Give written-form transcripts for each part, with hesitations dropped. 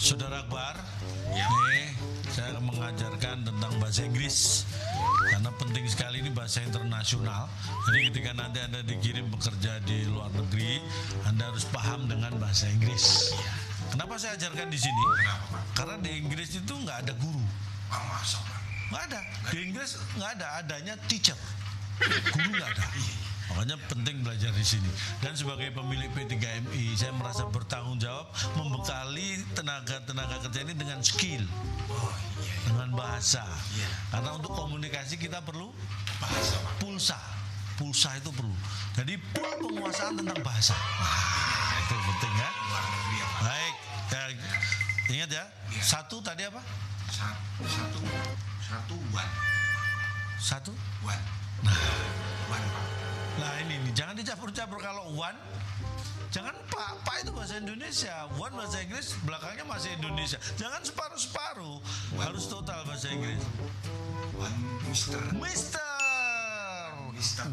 Saudara Akbar, nih saya akan mengajarkan tentang bahasa Inggris karena penting sekali ini bahasa internasional. Jadi ketika nanti Anda dikirim bekerja di luar negeri, Anda harus paham dengan bahasa Inggris. Kenapa saya ajarkan di sini? Karena di Inggris itu nggak ada guru. Nggak ada. Di Inggris nggak ada, adanya teacher. Guru nggak ada. Makanya penting belajar di sini. Dan sebagai pemilik P3MI, saya merasa bertanggung jawab membekali tenaga kerja ini dengan skill, dengan bahasa. Karena untuk komunikasi kita perlu bahasa, pulsa itu perlu. Jadi penguasaan tentang bahasa. Nah, itu penting ya. Baik, ya, ingat ya. Satu tadi apa? Satu. Nah ini nih, jangan dicampur-campur. Kalau one, jangan pak itu bahasa Indonesia, one bahasa Inggris, belakangnya masih Indonesia. Jangan separuh-separuh, harus total bahasa Inggris. Mister.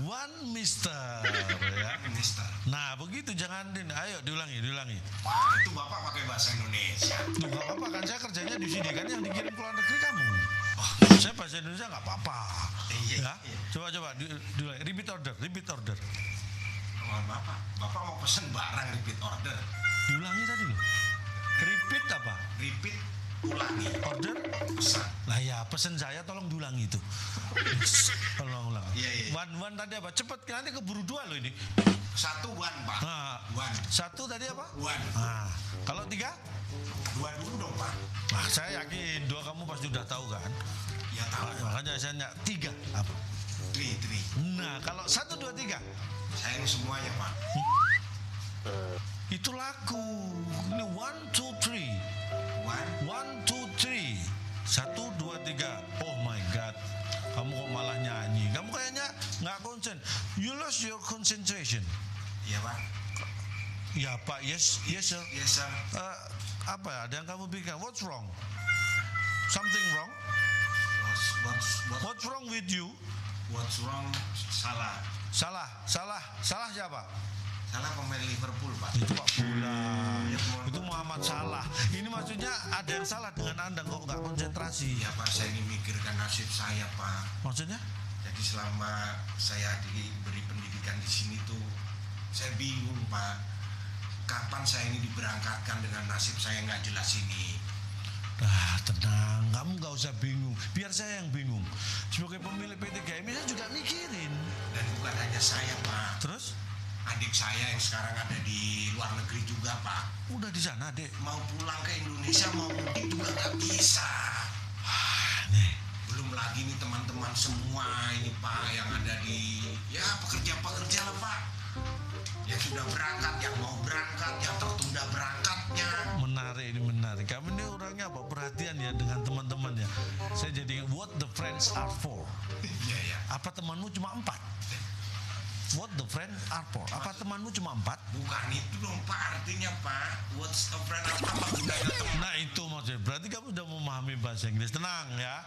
One Mister ya. Nah begitu, jangan ayo diulangi. Itu Bapak pakai bahasa Indonesia. Tuh gak apa-apa kan, saya kerjanya di sini kan, yang dikirim ke luar negeri kamu. Saya bahasa Indonesia nggak apa-apa. Ya, coba diulangi. Repeat order. Bapak mau pesen barang repeat order. Diulangi tadi loh. Repeat apa? Repeat, ulangi. Order? Pesan. Lah ya, pesen saya tolong diulangi itu. Tolong ulang. Iya. One tadi apa? Cepet, nanti keburu dua loh ini. Satu one, Pak. Nah, One. satu tadi apa? One. Nah, kalau tiga? Dua dulu dong, Pak. Nah, saya yakin dua kamu pasti udah tahu kan? Ya tahu. Makanya saya nanya tiga apa? Three. Nah, kalau 1, 2, 3 Sayang semuanya, Pak. itu lagu. Ini 1, 2, 3 1, 2, 3 1, 2, 3. Oh my god, kamu kok malah nyanyi? Kamu kayaknya nggak konsen. You lost your concentration. Iya, Pak. Ya Pak, yes sir. Yes, sir. Apa ada yang kamu pikir? What's wrong? Something wrong? What's wrong with you? What's wrong? Salah. Salah siapa? Salah pemain Liverpool, Pak. Itu Pak Bola. Itu Muhammad Salah. Ini maksudnya ada yang salah dengan Anda kok nggak konsentrasi. Ya, Pak, saya ini mikirkan nasib saya, Pak. Maksudnya? Jadi selama saya diberi pendidikan di sini tuh, saya bingung, Pak. Kapan saya ini diberangkatkan dengan nasib saya nggak jelas ini? Tenang, kamu nggak usah bingung. Biar saya yang bingung. Sebagai pemilik P3MI saya juga mikirin. Dan bukan hanya saya, Pak. Terus? Adik saya yang sekarang ada di luar negeri juga, Pak. Udah di sana, Dek. Mau pulang ke Indonesia, mau mudik juga nggak bisa. Nih. Belum lagi nih teman-teman semua ini, Pak, yang ada di pekerja-pekerja lah, Pak. Yang sudah berangkat, yang mau berangkat, yang tertunda berangkatnya. Menarik. Kamu ini orangnya apa? Perhatian ya dengan teman-teman ya. Saya jadi what the friends are for. Iya. Apa temanmu cuma 4? What the friends are for. Apa temanmu cuma 4? Bukan itu dong, Pak, artinya, Pak. What's a friend, apa gunanya teman? Nah itu maksudnya, berarti kamu sudah memahami bahasa Inggris. Tenang ya.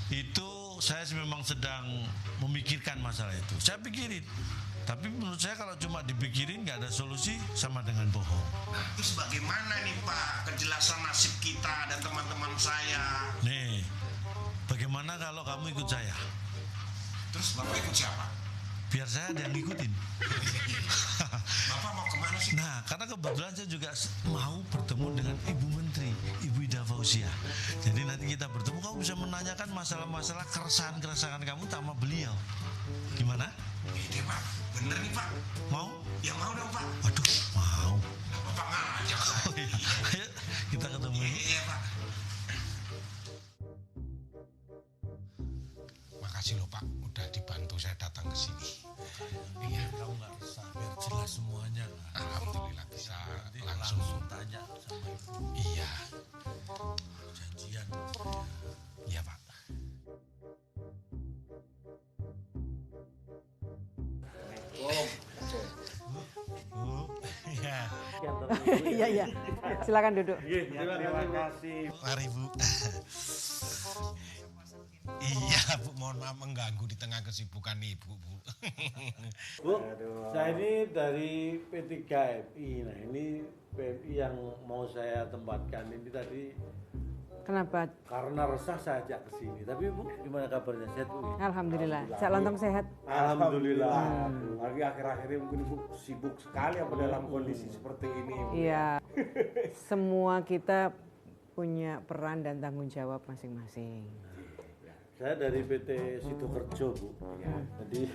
Itu saya memang sedang memikirkan masalah itu. Saya pikirin. Tapi menurut saya kalau cuma dipikirin nggak ada solusi, sama dengan bohong. Nah, terus bagaimana nih, Pak, kejelasan nasib kita dan teman-teman saya? Nih, bagaimana kalau kamu ikut saya? Terus Bapak ikut siapa? Biar saya ada yang ngikutin. Bapak mau kemana sih? Nah, karena kebetulan saya juga mau bertemu dengan Ibu Menteri, Ibu Ida Fauzia. Jadi nanti kita bertemu, kamu bisa menanyakan masalah-masalah keresahan kamu sama beliau. Gimana? Ide, Pak. Bener nih, Pak. Mau? Ya mau dong, Pak. Aduh, mau. Nah, Bapak ngajak saya. Oh, iya. Ayo kita ketemu. Iya, Pak. Makasih loh, Pak, udah dibantu saya datang ke sini. Iya, kamu nggak bisa biar jelas semuanya. Alhamdulillah bisa Nanti langsung. tanya sama ibu. Iya. Janjian. Iya, Pak. Iya. Silakan duduk. Terima kasih. Mari, Bu. Iya Bu, mohon maaf mengganggu di tengah kesibukan Ibu Bu. Bu, saya ini dari P3MI. Nah ini PMI yang mau saya tempatkan ini tadi Kenapa? karena resah saya ajak ke sini. Tapi Bu, gimana kabarnya? Sehat Bu? Alhamdulillah. Cak Lontong sehat. Alhamdulillah. Lagi akhir-akhir ini mungkin Ibu sibuk sekali apa dalam kondisi seperti ini. Ibu. Iya. Semua kita punya peran dan tanggung jawab masing-masing. Saya dari PT Sidokerjo Bu. Jadi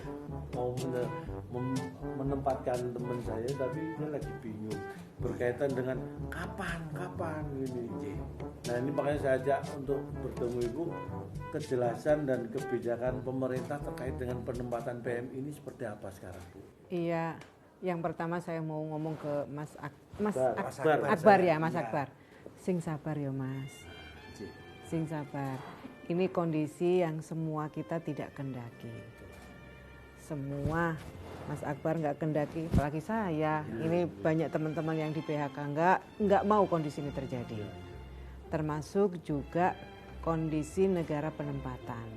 mau menempatkan teman saya, tapi dia lagi bingung berkaitan dengan kapan ini. Nah ini makanya saya ajak untuk bertemu Ibu, kejelasan dan kebijakan pemerintah terkait dengan penempatan PMI ini seperti apa sekarang Bu? Iya. Yang pertama saya mau ngomong ke Mas Akbar. Akbar ya, Mas Akbar. Sing sabar ya Mas. Sing sabar. Ini kondisi yang semua kita tidak kendaki. Semua Mas Akbar nggak kendaki, apalagi saya. Ini banyak teman-teman yang di PHK nggak mau kondisi ini terjadi. Termasuk juga kondisi negara penempatan.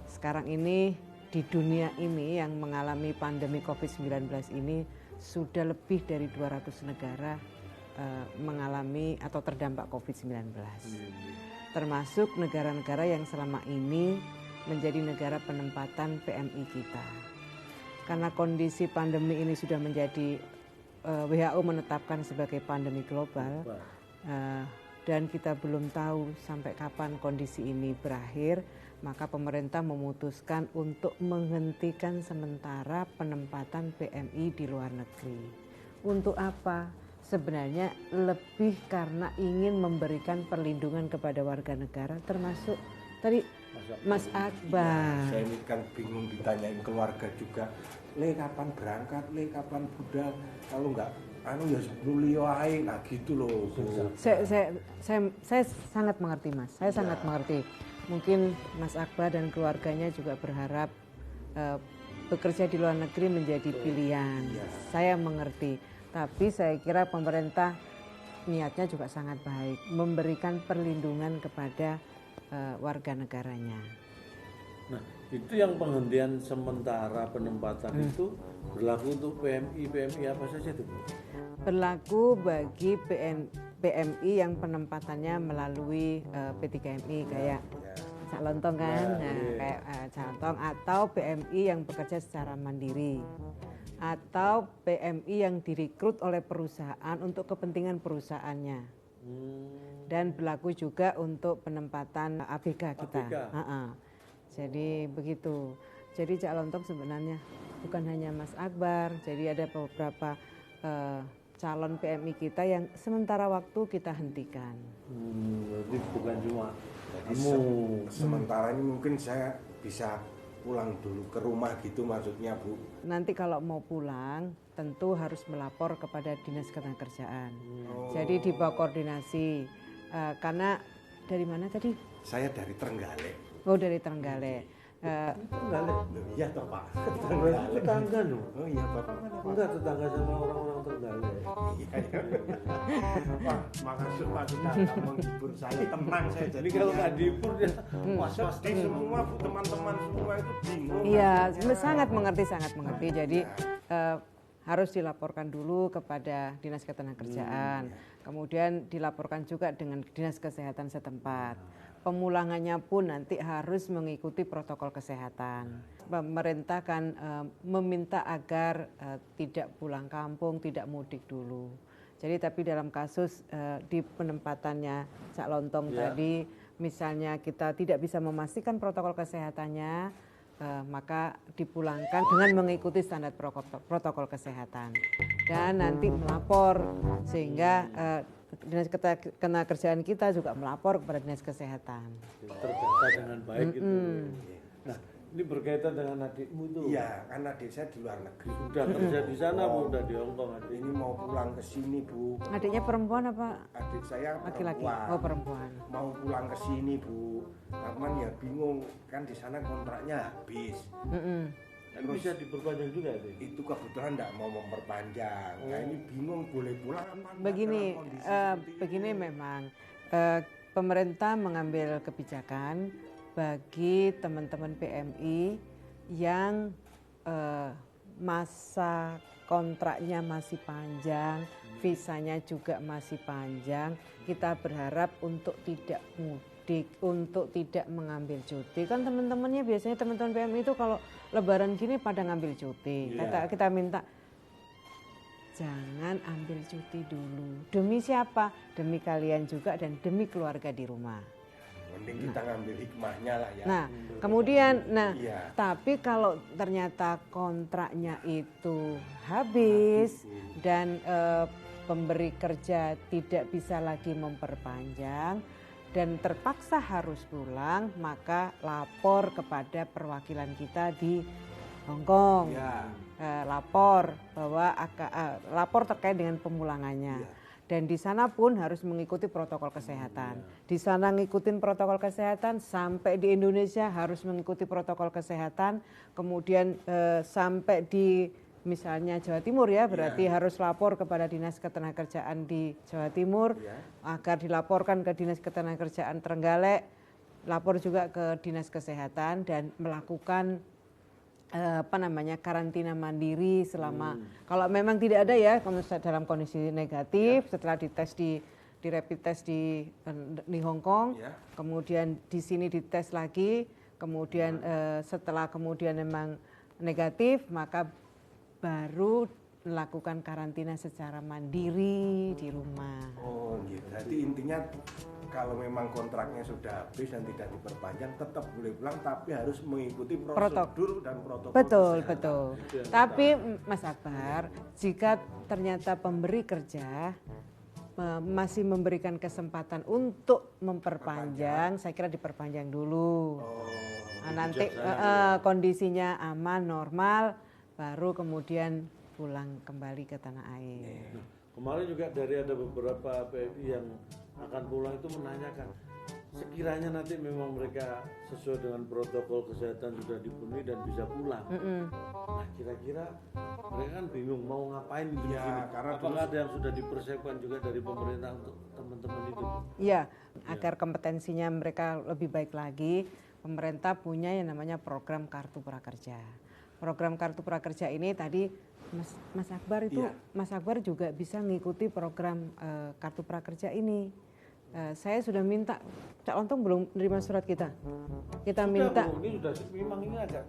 Sekarang ini di dunia ini yang mengalami pandemi COVID-19 ini sudah lebih dari 200 negara mengalami atau terdampak COVID-19. Termasuk negara-negara yang selama ini menjadi negara penempatan PMI kita. Karena kondisi pandemi ini sudah menjadi WHO menetapkan sebagai pandemi global dan kita belum tahu sampai kapan kondisi ini berakhir, maka pemerintah memutuskan untuk menghentikan sementara penempatan PMI di luar negeri. Untuk apa? Sebenarnya lebih karena ingin memberikan perlindungan kepada warga negara, termasuk tadi Mas Akbar. Saya ini kan bingung ditanyain keluarga juga. Le kapan berangkat, le kapan budal. Kalau nggak, ya sebelum liwai, nah gitu loh. Saya sangat mengerti Mas, saya sangat mengerti. Mungkin Mas Akbar dan keluarganya juga berharap bekerja di luar negeri menjadi pilihan. Saya mengerti. Tapi saya kira pemerintah niatnya juga sangat baik, memberikan perlindungan kepada warga negaranya. Nah itu yang penghentian sementara penempatan itu berlaku untuk PMI apa saja itu Bu? Berlaku bagi PMI yang penempatannya melalui P3MI kayak Cak Lontong kan, kayak Cak Lontong, atau PMI yang bekerja secara mandiri, atau PMI yang direkrut oleh perusahaan untuk kepentingan perusahaannya. Dan berlaku juga untuk penempatan ABK kita. Jadi begitu. Jadi Cak Lontong sebenarnya bukan hanya Mas Akbar, jadi ada beberapa calon PMI kita yang sementara waktu kita hentikan. Berarti bukan cuma sementara ini mungkin saya bisa pulang dulu ke rumah gitu maksudnya Bu. Nanti kalau mau pulang tentu harus melapor kepada Dinas Ketenagakerjaan. Jadi dibawa koordinasi karena dari mana tadi? Saya dari Trenggalek. Oh dari Trenggalek. Trenggalek. Iya toh Pak. Trenggalek tetangga loh. Oh iya Bapak. Enggak tetangga sama orang-orang Trenggalek. Wah, makasih Pak sudah menghibur saya, tenang saya jadi. Jadi kalau nggak dihibur dia was-was di semua Bu, teman-teman semua itu bingung. Iya, sangat mengerti. Jadi harus dilaporkan dulu kepada Dinas Ketenagakerjaan. Kemudian dilaporkan juga dengan Dinas Kesehatan setempat. Pemulangannya pun nanti harus mengikuti protokol kesehatan. Pemerintah kan meminta agar tidak pulang kampung, tidak mudik dulu. Jadi tapi dalam kasus di penempatannya Cak Lontong tadi, misalnya kita tidak bisa memastikan protokol kesehatannya, maka dipulangkan dengan mengikuti standar protokol kesehatan. Dan nanti melapor sehingga Dinas Ketenagakerjaan kita juga melapor kepada Dinas Kesehatan. Terdata dengan baik gitu. Nah, ini berkaitan dengan adikmu tuh. Iya, kan adik saya di luar negeri. Udah kerja di sana Bu, udah di Hongkong adik. Ini mau pulang ke sini Bu. Adiknya perempuan apa Adik saya laki-laki? perempuan. Oh perempuan. Mau pulang ke sini Bu. Cuman ya bingung, kan di sana kontraknya habis. Kan bisa diperpanjang juga itu. Itu kebetulan enggak mau memperpanjang. Nah ini bingung boleh pulang apa enggak Begini, dalam kondisi seperti begini ini. memang pemerintah mengambil kebijakan bagi teman-teman PMI yang masa kontraknya masih panjang, visanya juga masih panjang, kita berharap untuk tidak mudik, untuk tidak mengambil cuti. Kan teman-temannya biasanya teman-teman PMI itu kalau lebaran gini pada ngambil cuti. Kita minta jangan ambil cuti dulu. Demi siapa? Demi kalian juga dan demi keluarga di rumah. Mending kita ngambil hikmahnya lah ya. Nah, kemudian, Iya. tapi kalau ternyata kontraknya itu habis dan pemberi kerja tidak bisa lagi memperpanjang dan terpaksa harus pulang, maka lapor kepada perwakilan kita di Hong Kong. Ya. Lapor bahwa lapor terkait dengan pemulangannya. Iya. Dan di sana pun harus mengikuti protokol kesehatan. Di sana ngikutin protokol kesehatan, sampai di Indonesia harus mengikuti protokol kesehatan. Kemudian sampai di misalnya Jawa Timur ya, berarti harus lapor kepada Dinas Ketenagakerjaan di Jawa Timur agar dilaporkan ke Dinas Ketenagakerjaan Trenggalek, lapor juga ke Dinas Kesehatan dan melakukan karantina mandiri selama kalau memang tidak ada ya dalam kondisi negatif setelah dites di rapid test di Hong Kong, kemudian di sini dites lagi, kemudian setelah kemudian memang negatif maka baru melakukan karantina secara mandiri di rumah. Oh gitu. Jadi intinya kalau memang kontraknya sudah habis dan tidak diperpanjang tetap boleh pulang tapi harus mengikuti prosedur dan protokol kesehatan. Betul. Tapi Mas Akbar, jika ternyata pemberi kerja masih memberikan kesempatan untuk memperpanjang, saya kira diperpanjang dulu. Nanti kondisinya aman, normal, baru kemudian pulang kembali ke tanah air. Kemarin juga dari ada beberapa PMI yang akan pulang itu menanyakan, sekiranya nanti memang mereka sesuai dengan protokol kesehatan sudah dipenuhi dan bisa pulang. Nah kira-kira mereka kan bingung mau ngapain di sini. Apakah ada yang sudah dipersiapkan juga dari pemerintah untuk teman-teman itu? Iya, agar kompetensinya mereka lebih baik lagi, pemerintah punya yang namanya program Kartu Prakerja. Program Kartu Prakerja ini tadi Mas Akbar itu, Mas Akbar juga bisa mengikuti program Kartu Prakerja ini. Saya sudah minta, Cak Lontong belum menerima surat kita. Kita Sudah, minta, Bu, ini sudah memang ini agak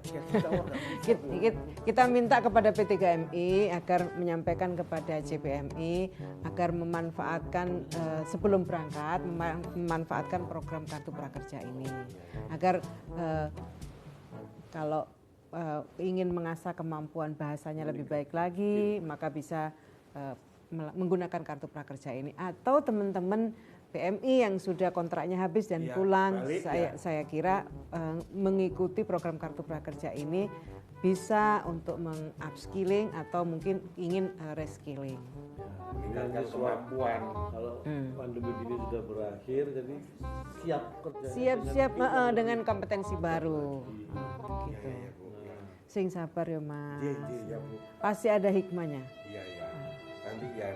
kita minta kepada P3MI agar menyampaikan kepada JPMI agar memanfaatkan sebelum berangkat, memanfaatkan program Kartu Prakerja ini. Agar kalau ingin mengasah kemampuan bahasanya lebih baik lagi, maka bisa menggunakan Kartu Prakerja ini. Atau teman-teman PMI yang sudah kontraknya habis dan pulang, saya kira mengikuti program Kartu Prakerja ini bisa untuk meng-upskilling atau mungkin ingin reskilling. Meningkatkan kemampuan. Kalau pandemi ini sudah berakhir, jadi siap kerja. Siap-siap dengan kompetensi baru. Gitu. Sing sabar ya Mas. Iya, Bu. Pasti ada hikmahnya. Iya.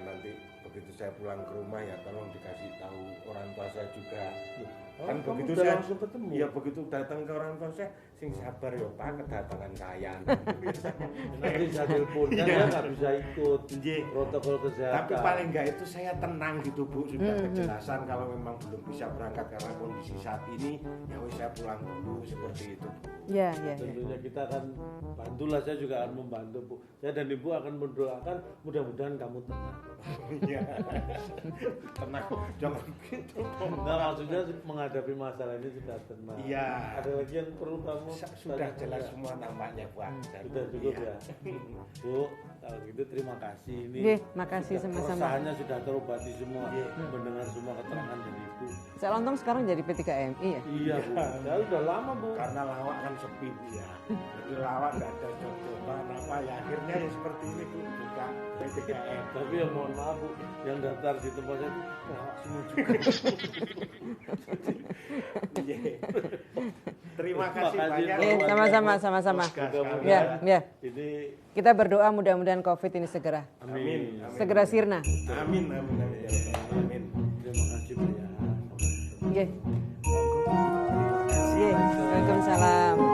Nanti begitu saya pulang ke rumah ya tolong dikasih tahu orang tua saya juga. Kan begitu saya langsung ketemu. Iya, begitu datang ke orang tua saya, sing sabar ya Pak, kedatangan kalian. Nanti saya telepon kan dia nggak bisa ikut protokol kesehatan. Tapi paling enggak itu saya tenang gitu Bu, sudah kejelasan kalau memang belum bisa berangkat karena kondisi saat ini, ya wis saya pulang dulu seperti itu. Ya. Tentunya kita akan bantulah, saya juga akan membantu Bu. Saya dan Ibu akan mendoakan mudah-mudahan kamu tenang. Iya. Tenang, jangan gitu. Nah maksudnya menghadapi masalah ini sudah tenang. Iya. Ada lagi yang perlu kamu? Sudah jelas semua nampaknya Pak. Sudah cukup ya. Bu, kalau gitu terima kasih. Ini makasih sama-sama. keresahannya sudah terobati semua. Mendengar semua keterangan dari Ibu. Cak Lontong sekarang jadi P3MI ya? Iya Bu, saya sudah lama Bu. Karena lawak kan sepi Bu ya. Jadi lawak nggak ada coba-coba apa ya akhirnya ya seperti ini Bu, buka PTKM. Tapi ya mohon maaf Bu, yang daftar di tempat saya itu lawak semua juga. Terima kasih banyak. Sama-sama. Mudah-mudahan Ya. ini Kita berdoa mudah-mudahan COVID ini segera Amin. segera sirna. Amin. terima kasih Bu ya. Iya. Waalaikumsalam.